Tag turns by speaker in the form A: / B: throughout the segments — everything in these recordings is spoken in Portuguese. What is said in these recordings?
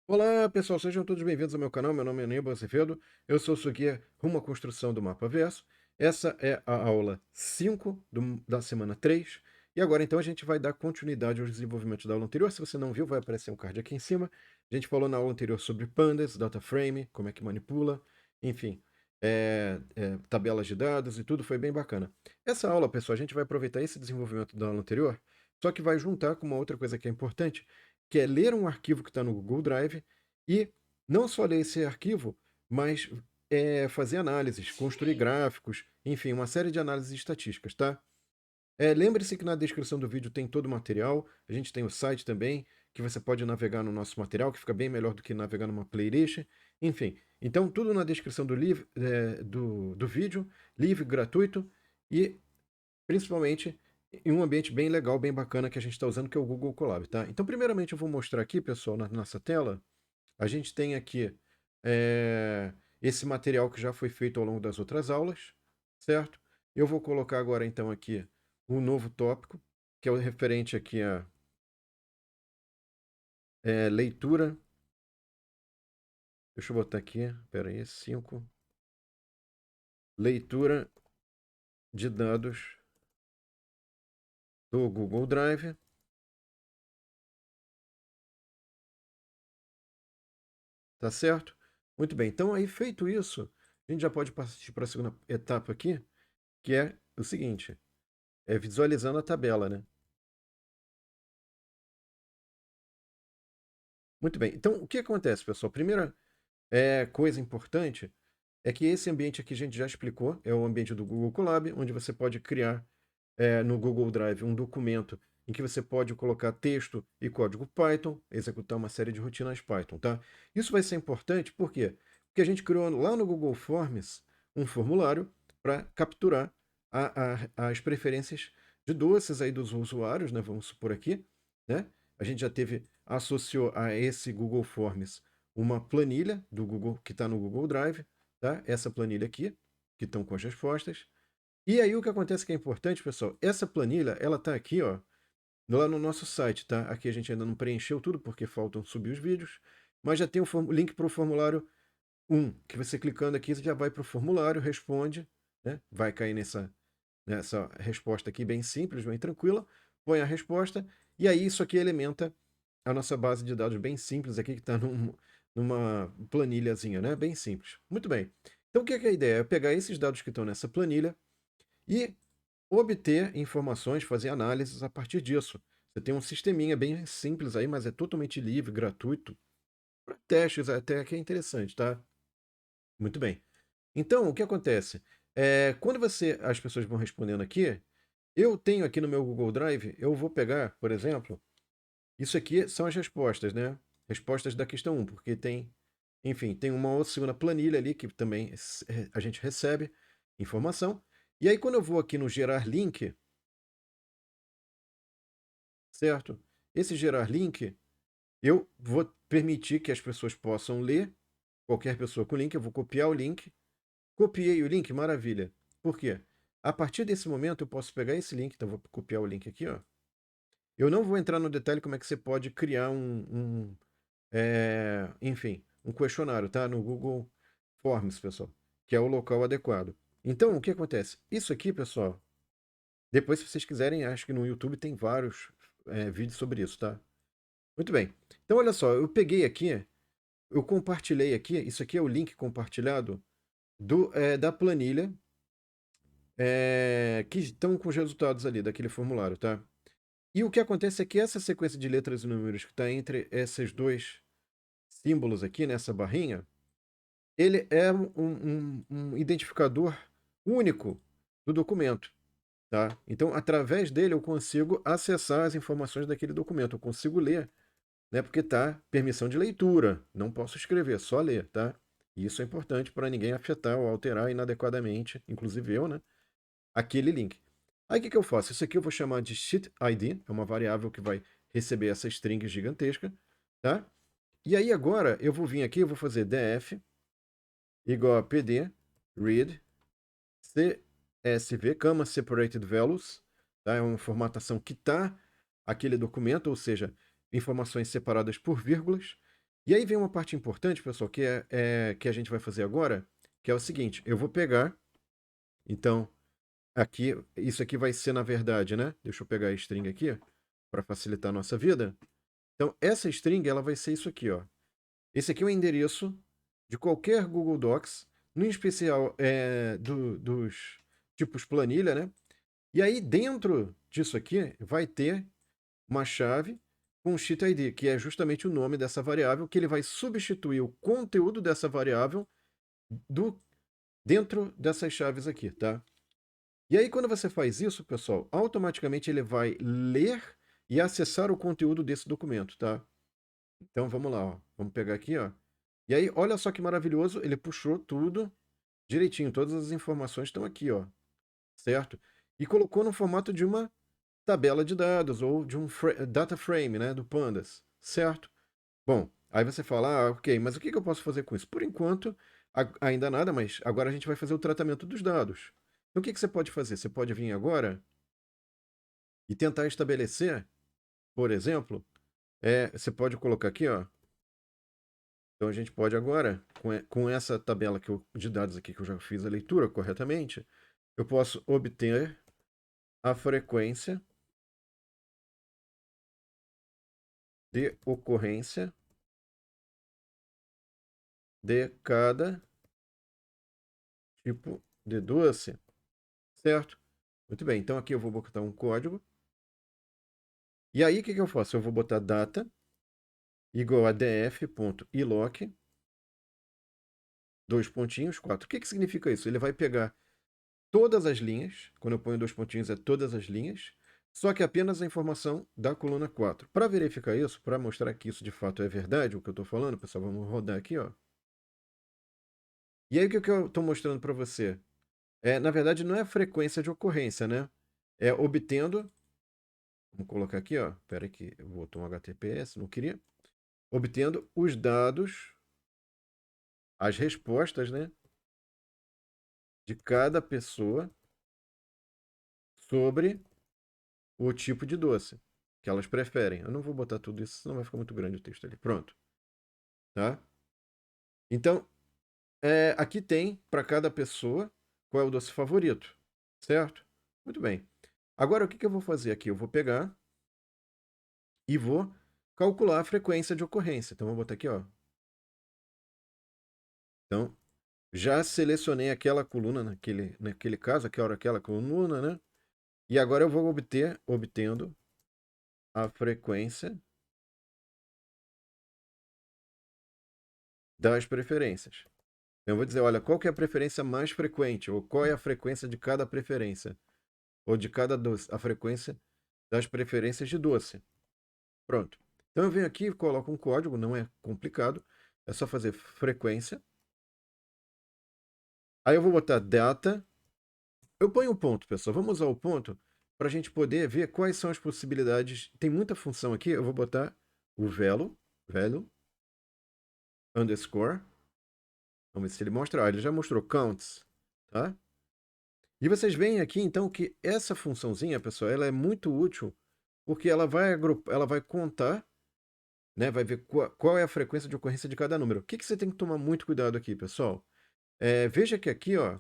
A: Olá, pessoal, sejam todos bem-vindos ao meu canal. Meu nome é Aníbal Acevedo, eu sou o seu guia rumo à construção do mapa verso. Essa é a aula 5 da semana 3. E agora, então, a gente vai dar continuidade aos desenvolvimentos da aula anterior. Se você não viu, vai aparecer um card aqui em cima. A gente falou na aula anterior sobre pandas, data frame, como é que manipula, enfim, tabelas de dados e tudo, foi bem bacana. Essa aula, pessoal, a gente vai aproveitar esse desenvolvimento da aula anterior, só que vai juntar com uma outra coisa que é importante, que é ler um arquivo que está no Google Drive e não só ler esse arquivo, mas fazer análises, construir gráficos, enfim, uma série de análises estatísticas, tá? Lembre-se que na descrição do vídeo tem todo o material, a gente tem o site também, que você pode navegar no nosso material, que fica bem melhor do que navegar numa playlist. Enfim, então tudo na descrição do vídeo, livre, gratuito e principalmente em um ambiente bem legal, bem bacana que a gente está usando, que é o Google Colab, tá? Então, primeiramente, eu vou mostrar aqui, pessoal, na nossa tela, a gente tem aqui esse material que já foi feito ao longo das outras aulas, certo? Eu vou colocar agora, então, aqui um novo tópico, que é o referente aqui a leitura. Deixa eu botar aqui, espera aí, 5. Leitura de dados do Google Drive, tá certo? Muito bem, então aí feito isso, a gente já pode partir para a segunda etapa aqui, que é o seguinte, é visualizando a tabela, né? Muito bem, então o que acontece, pessoal? Primeira coisa importante é que esse ambiente aqui a gente já explicou, é o ambiente do Google Colab, onde você pode criar no Google Drive um documento em que você pode colocar texto e código Python, executar uma série de rotinas Python, tá? Isso vai ser importante, por quê? Porque a gente criou lá no Google Forms um formulário para capturar as preferências de doces aí dos usuários, né? Vamos supor aqui, né? A gente já associou a esse Google Forms uma planilha do Google que está no Google Drive, tá? Essa planilha aqui, que estão com as respostas. E aí o que acontece que é importante, pessoal, essa planilha, ela tá aqui, ó, lá no nosso site, tá? Aqui a gente ainda não preencheu tudo porque faltam subir os vídeos, mas já tem o link para o formulário 1, que você clicando aqui, você já vai para o formulário, responde, né? Vai cair nessa resposta aqui bem simples, bem tranquila, põe a resposta, e aí isso aqui elementa a nossa base de dados bem simples aqui, que está numa planilhazinha, né? Bem simples. Muito bem. Então o que é a ideia? É pegar esses dados que estão nessa planilha e obter informações, fazer análises a partir disso. Você tem um sisteminha bem simples aí, mas é totalmente livre, gratuito, para testes até que é interessante, tá? Muito bem. Então, o que acontece? Quando as pessoas vão respondendo aqui, eu tenho aqui no meu Google Drive, eu vou pegar, por exemplo, isso aqui são as respostas, né? Respostas da questão 1, porque enfim, tem uma outra segunda planilha ali que também a gente recebe informação. E aí, quando eu vou aqui no gerar link, certo? Esse gerar link, eu vou permitir que as pessoas possam ler, qualquer pessoa com link, eu vou copiar o link. Copiei o link, maravilha. Por quê? A partir desse momento eu posso pegar esse link, então vou copiar o link aqui, ó. Eu não vou entrar no detalhe como é que você pode criar enfim, um questionário, tá? No Google Forms, pessoal, que é o local adequado. Então, o que acontece? Isso aqui, pessoal, depois se vocês quiserem, acho que no YouTube tem vários vídeos sobre isso, tá? Muito bem. Então, olha só, eu peguei aqui, eu compartilhei aqui, isso aqui é o link compartilhado da planilha que estão com os resultados ali daquele formulário, tá? E o que acontece é que essa sequência de letras e números que está entre esses dois símbolos aqui, nessa barrinha, ele é um identificador único do documento, tá? Então, através dele, eu consigo acessar as informações daquele documento, eu consigo ler, né? Porque tá permissão de leitura, não posso escrever, só ler, tá? E isso é importante para ninguém afetar ou alterar inadequadamente, inclusive eu, né? Aquele link. Aí o que eu faço? Isso aqui eu vou chamar de sheet ID, é uma variável que vai receber essa string gigantesca, tá? E aí agora eu vou vir aqui, eu vou fazer df igual a pd read csv, comma separated values, tá? É uma formatação que tá aquele documento, ou seja, informações separadas por vírgulas. E aí vem uma parte importante, pessoal, que a gente vai fazer agora, que é o seguinte, eu vou pegar, então, aqui, isso aqui vai ser na verdade, né? Deixa eu pegar a string aqui, para facilitar a nossa vida. Então, essa string, ela vai ser isso aqui, ó. Esse aqui é o endereço de qualquer Google Docs, no especial dos tipos planilha, né? E aí, dentro disso aqui, vai ter uma chave com sheet ID, que é justamente o nome dessa variável, que ele vai substituir o conteúdo dessa variável do, dentro dessas chaves aqui, tá? E aí, quando você faz isso, pessoal, automaticamente ele vai ler e acessar o conteúdo desse documento, tá? Então, vamos lá, ó. Vamos pegar aqui, ó. E aí, olha só que maravilhoso, ele puxou tudo direitinho, todas as informações estão aqui, ó, certo? E colocou no formato de uma tabela de dados ou de um data frame, né, do Pandas, certo? Bom, aí você fala, ah, ok, mas o que eu posso fazer com isso? Por enquanto, ainda nada, mas agora a gente vai fazer o tratamento dos dados. Então, o que você pode fazer? Você pode vir agora e tentar estabelecer, por exemplo, você pode colocar aqui, ó. Então, a gente pode agora, com essa tabela de dados aqui que eu já fiz a leitura corretamente, eu posso obter a frequência de ocorrência de cada tipo de doce, certo? Muito bem, então aqui eu vou botar um código. E aí o que eu faço? Eu vou botar data igual a df.iloc, dois pontinhos, 4. O que significa isso? Ele vai pegar todas as linhas, quando eu ponho dois pontinhos é todas as linhas, só que apenas a informação da coluna 4. Para verificar isso, para mostrar que isso de fato é verdade, o que eu estou falando, pessoal, vamos rodar aqui, ó. E aí o que eu estou mostrando para você? Na verdade, não é a frequência de ocorrência, né? É obtendo. Vamos colocar aqui, ó. Espera que eu vou tomar um HTTPS, não queria. Obtendo os dados, as respostas, né? De cada pessoa sobre o tipo de doce que elas preferem. Eu não vou botar tudo isso, senão vai ficar muito grande o texto ali. Pronto. Tá? Então, aqui tem para cada pessoa qual é o doce favorito. Certo? Muito bem. Agora, o que eu vou fazer aqui? Eu vou pegar e vou calcular a frequência de ocorrência. Então, vou botar aqui, ó. Então, já selecionei aquela coluna naquele caso, aquela coluna, né? E agora eu vou obtendo a frequência das preferências. Eu vou dizer, olha, qual que é a preferência mais frequente, ou qual é a frequência de cada preferência, ou de cada doce, a frequência das preferências de doce. Pronto. Então eu venho aqui e coloco um código, não é complicado, é só fazer frequência. Aí eu vou botar data. Eu ponho um ponto, pessoal. Vamos usar o ponto para a gente poder ver quais são as possibilidades. Tem muita função aqui. Eu vou botar o value, underscore. Vamos ver se ele mostra. Ah, ele já mostrou counts, tá? E vocês veem aqui, então, que essa funçãozinha, pessoal, ela é muito útil porque ela vai contar, né? Vai ver qual é a frequência de ocorrência de cada número. O que você tem que tomar muito cuidado aqui, pessoal? Veja que aqui, ó,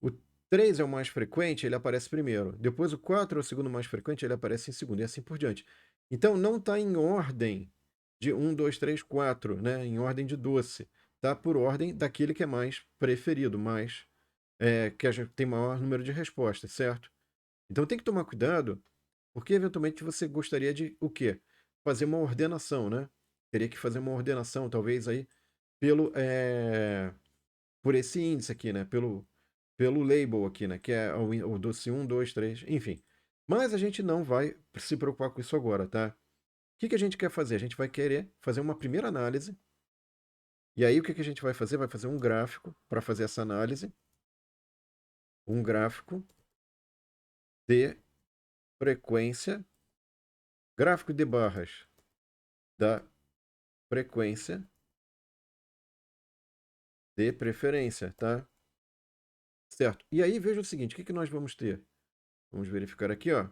A: o 3 é o mais frequente, ele aparece primeiro. Depois o 4 é o segundo mais frequente, ele aparece em segundo, e assim por diante. Então não está em ordem de 1, 2, 3, 4, né? Em ordem de doce. Está por ordem daquele que é mais preferido, que a gente tem maior número de respostas, certo? Então tem que tomar cuidado, porque eventualmente você gostaria de o quê? Fazer uma ordenação, né? Teria que fazer uma ordenação, talvez aí, por esse índice aqui, né? Pelo label aqui, né? Que é o doce 1, 2, 3, enfim. Mas a gente não vai se preocupar com isso agora, tá? O que a gente quer fazer? A gente vai querer fazer uma primeira análise. E aí o que a gente vai fazer? Vai fazer um gráfico para fazer essa análise. Um gráfico de frequência, gráfico de barras da frequência de preferência, tá? Certo. E aí veja o seguinte, o que nós vamos ter? Vamos verificar aqui, ó.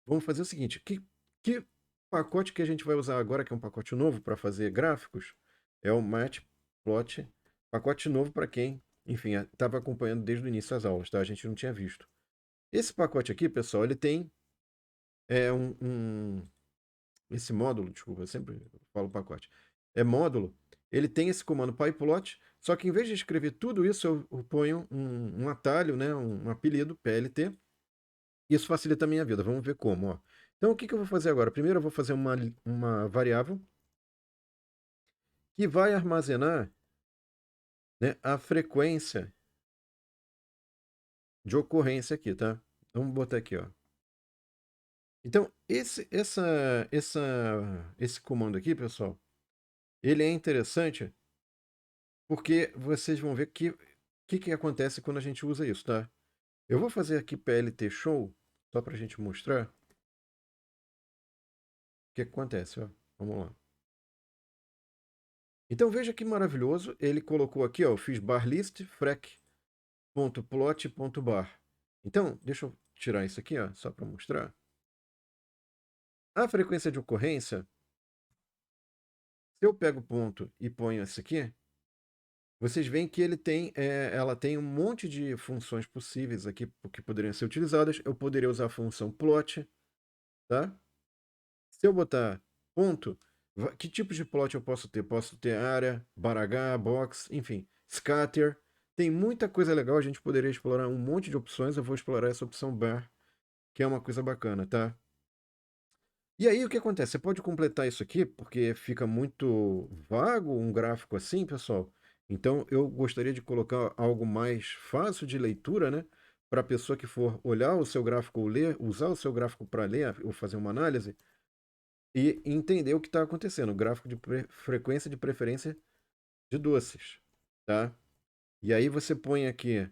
A: Vamos fazer o seguinte, que pacote que a gente vai usar agora, que é um pacote novo para fazer gráficos, é o Matplotlib. Pacote novo para quem, enfim, estava acompanhando desde o início as aulas, tá? A gente não tinha visto. Esse pacote aqui, pessoal, ele tem esse módulo, desculpa, eu sempre falo pacote. É módulo, ele tem esse comando pyplot, só que em vez de escrever tudo isso, eu ponho um atalho, né, um apelido, PLT. Isso facilita a minha vida. Vamos ver como, ó. Então, o que que eu vou fazer agora? Primeiro, eu vou fazer uma variável que vai armazenar, né, a frequência de ocorrência aqui, tá? Vamos botar aqui, ó. Então, esse comando aqui, pessoal, ele é interessante porque vocês vão ver que acontece quando a gente usa isso, tá? Eu vou fazer aqui PLT show, só para a gente mostrar o que acontece, ó. Vamos lá. Então, veja que maravilhoso. Ele colocou aqui, ó, eu fiz bar list frec.plot.bar. Então, deixa eu tirar isso aqui, ó, só para mostrar. A frequência de ocorrência, se eu pego o ponto e ponho esse aqui, vocês veem que ela tem um monte de funções possíveis aqui que poderiam ser utilizadas. Eu poderia usar a função plot, tá? Se eu botar ponto, que tipo de plot eu posso ter? Posso ter área, bar box, enfim, scatter. Tem muita coisa legal, a gente poderia explorar um monte de opções. Eu vou explorar essa opção bar, que é uma coisa bacana, tá? E aí o que acontece? Você pode completar isso aqui, porque fica muito vago um gráfico assim, pessoal. Então eu gostaria de colocar algo mais fácil de leitura, né? Para a pessoa que for olhar o seu gráfico ou ler, usar o seu gráfico para ler ou fazer uma análise e entender o que está acontecendo. O gráfico de frequência de preferência de doces, tá? E aí você põe aqui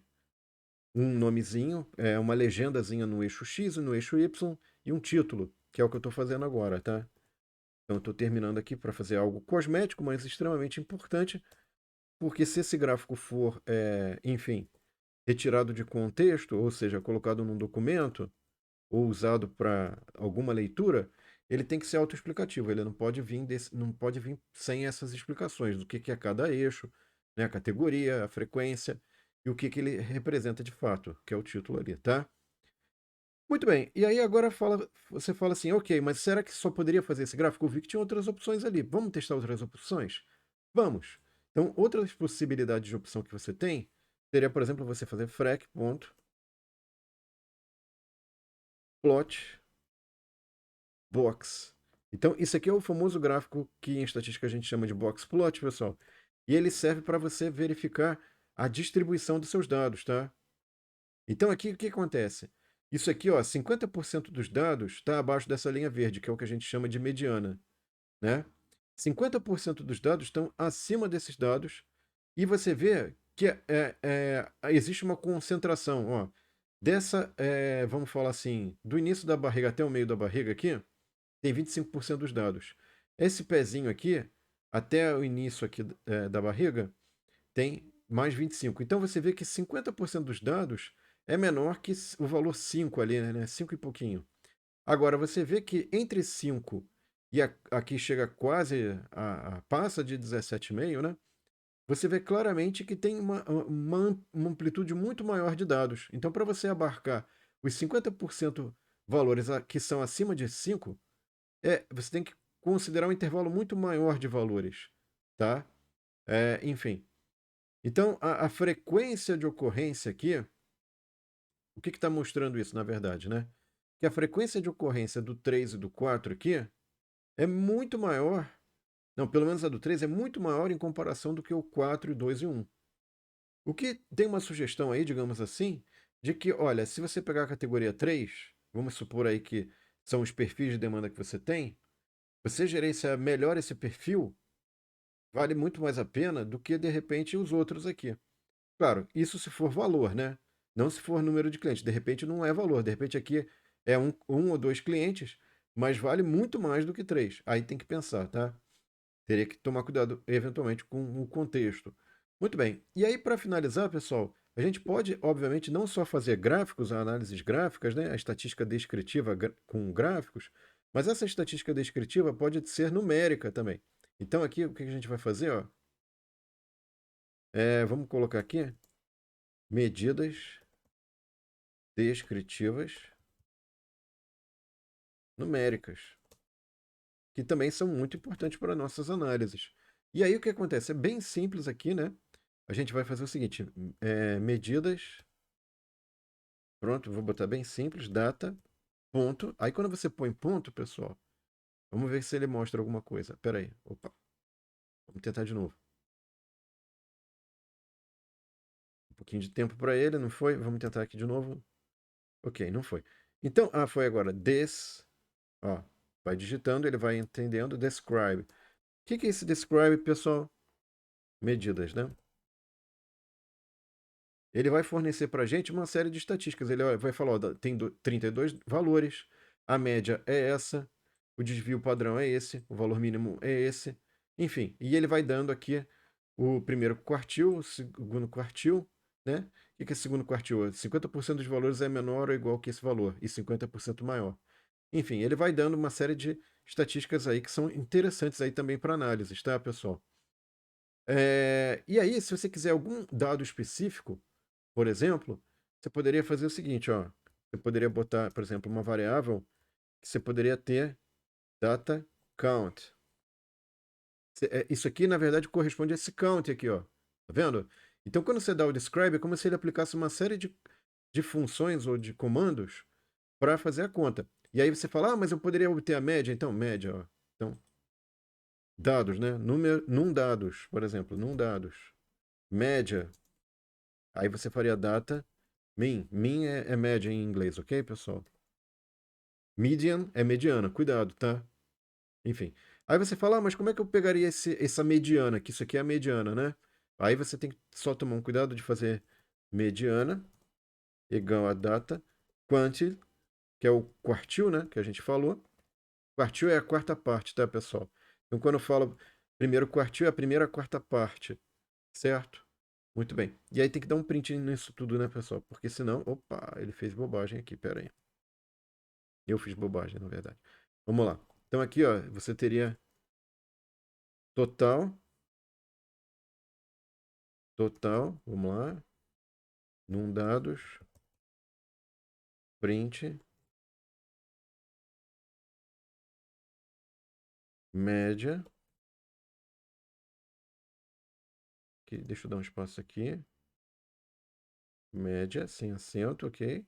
A: um nomezinho, uma legendazinha no eixo X e no eixo Y e um título, que é o que eu estou fazendo agora, tá? Então, estou terminando aqui para fazer algo cosmético, mas extremamente importante, porque se esse gráfico for, enfim, retirado de contexto, ou seja, colocado num documento, ou usado para alguma leitura, ele tem que ser autoexplicativo. Ele não pode vir sem essas explicações do que é cada eixo, né, a categoria, a frequência e o que ele representa de fato, que é o título ali, tá? Muito bem, e aí agora você fala assim, ok, mas será que só poderia fazer esse gráfico? Eu vi que tinha outras opções ali. Vamos testar outras opções? Vamos. Então, outras possibilidades de opção que você tem seria, por exemplo, você fazer frec.plot. Box. Então, isso aqui é o famoso gráfico que em estatística a gente chama de box plot, pessoal. E ele serve para você verificar a distribuição dos seus dados, tá? Então, aqui o que acontece? Isso aqui, ó, 50% dos dados está abaixo dessa linha verde, que é o que a gente chama de mediana, né? 50% dos dados estão acima desses dados e você vê que existe uma concentração, ó, vamos falar assim, do início da barriga até o meio da barriga aqui, tem 25% dos dados. Esse pezinho aqui, até o início aqui da barriga, tem mais 25. Então você vê que 50% dos dados é menor que o valor 5 ali, né? 5 e pouquinho. Agora você vê que entre 5 e aqui chega quase passa de 17,5, né? Você vê claramente que tem uma amplitude muito maior de dados. Então, para você abarcar os 50% valores que são acima de 5, você tem que considerar um intervalo muito maior de valores, tá? Enfim. Então, a frequência de ocorrência aqui, o que está mostrando isso, na verdade, né? Que a frequência de ocorrência do 3 e do 4 aqui é muito maior, não, pelo menos a do 3 é muito maior em comparação do que o 4, 2 e 1. O que tem uma sugestão aí, digamos assim, de que, olha, se você pegar a categoria 3, vamos supor aí que são os perfis de demanda que você tem, você gerenciar melhor esse perfil, vale muito mais a pena do que, de repente, os outros aqui. Claro, isso se for valor, né? Não se for número de clientes. De repente não é valor. De repente aqui é um ou dois clientes, mas vale muito mais do que três. Aí tem que pensar, tá? Teria que tomar cuidado, eventualmente, com o contexto. Muito bem. E aí, para finalizar, pessoal, a gente pode, obviamente, não só fazer gráficos, análises gráficas, né? A estatística descritiva com gráficos, Mas essa estatística descritiva pode ser numérica também. Então aqui o que a gente vai fazer, ó, vamos colocar aqui medidas descritivas numéricas, que também são muito importantes para nossas análises. E aí o que acontece? É bem simples aqui, né? A gente vai fazer o seguinte, medidas, pronto, vou botar bem simples, data, ponto. Aí quando você põe ponto, pessoal, vamos ver se ele mostra alguma coisa. Pera aí, opa, vamos tentar de novo. Um pouquinho de tempo para ele, não foi? Vamos tentar aqui de novo. Ok, não foi. Então, foi agora. Ó, vai digitando, ele vai entendendo. Describe. O que é esse describe, pessoal? Medidas, né? Ele vai fornecer para a gente uma série de estatísticas. Ele vai falar, ó, tem 32 valores, a média é essa, o desvio padrão é esse, o valor mínimo é esse. Enfim, e ele vai dando aqui o primeiro quartil, o segundo quartil, né? O que é segundo quartil? 50% dos valores é menor ou igual que esse valor, e 50% maior. Enfim, ele vai dando uma série de estatísticas aí que são interessantes aí também para análise, tá, pessoal? E aí, se você quiser algum dado específico, por exemplo, você poderia fazer o seguinte, ó. Você poderia botar, por exemplo, uma variável que você poderia ter data count. Isso aqui, na verdade, corresponde a esse count aqui, ó. Tá vendo? Então, quando você dá o describe, é como se ele aplicasse uma série de funções ou de comandos para fazer a conta. E aí você fala, mas eu poderia obter a média? Então, média, ó. Então, dados, né? Num dados, por exemplo, num dados. Média. Aí você faria data mean. Mean é média em inglês, ok, pessoal? Median é mediana, cuidado, tá? Enfim. Aí você fala, mas como é que eu pegaria essa mediana? Que isso aqui é a mediana, né? Aí você tem que só tomar um cuidado de fazer mediana igual a data quantile, que é o quartil, né? Que a gente falou. Quartil é a quarta parte, tá, pessoal? Então, quando eu falo primeiro quartil, é a primeira quarta parte, certo? Muito bem. E aí tem que dar um print nisso tudo, né, pessoal? Porque senão, opa, ele fez bobagem aqui, pera aí. Eu fiz bobagem, na verdade. Vamos lá. Então aqui, ó, você teria total, vamos lá, num dados, print, média, que, deixa eu dar um espaço aqui, média, sem acento, ok?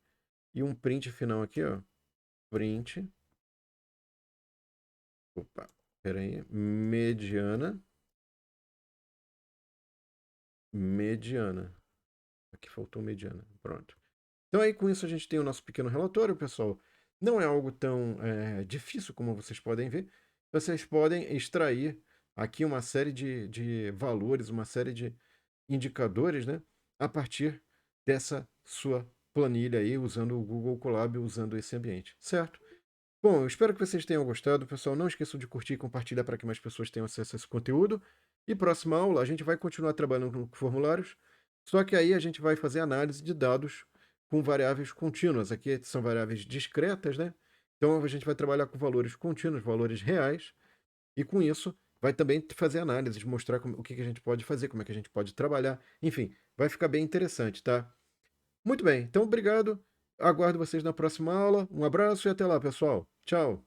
A: E um print final aqui, ó, print, opa, pera aí, mediana, mediana. Aqui faltou mediana, pronto. Então aí com isso a gente tem o nosso pequeno relatório, pessoal. Não é algo tão difícil como vocês podem ver. Vocês podem extrair aqui uma série de valores, uma série de indicadores, né? A partir dessa sua planilha aí, usando o Google Colab, usando esse ambiente, certo? Bom, eu espero que vocês tenham gostado, pessoal. Não esqueçam de curtir e compartilhar para que mais pessoas tenham acesso a esse conteúdo. E próxima aula a gente vai continuar trabalhando com formulários, só que aí a gente vai fazer análise de dados com variáveis contínuas. Aqui são variáveis discretas, né? Então a gente vai trabalhar com valores contínuos, valores reais, e com isso vai também fazer análise, mostrar o que a gente pode fazer, como é que a gente pode trabalhar. Enfim, vai ficar bem interessante, tá? Muito bem, então obrigado. Aguardo vocês na próxima aula. Um abraço e até lá, pessoal. Tchau.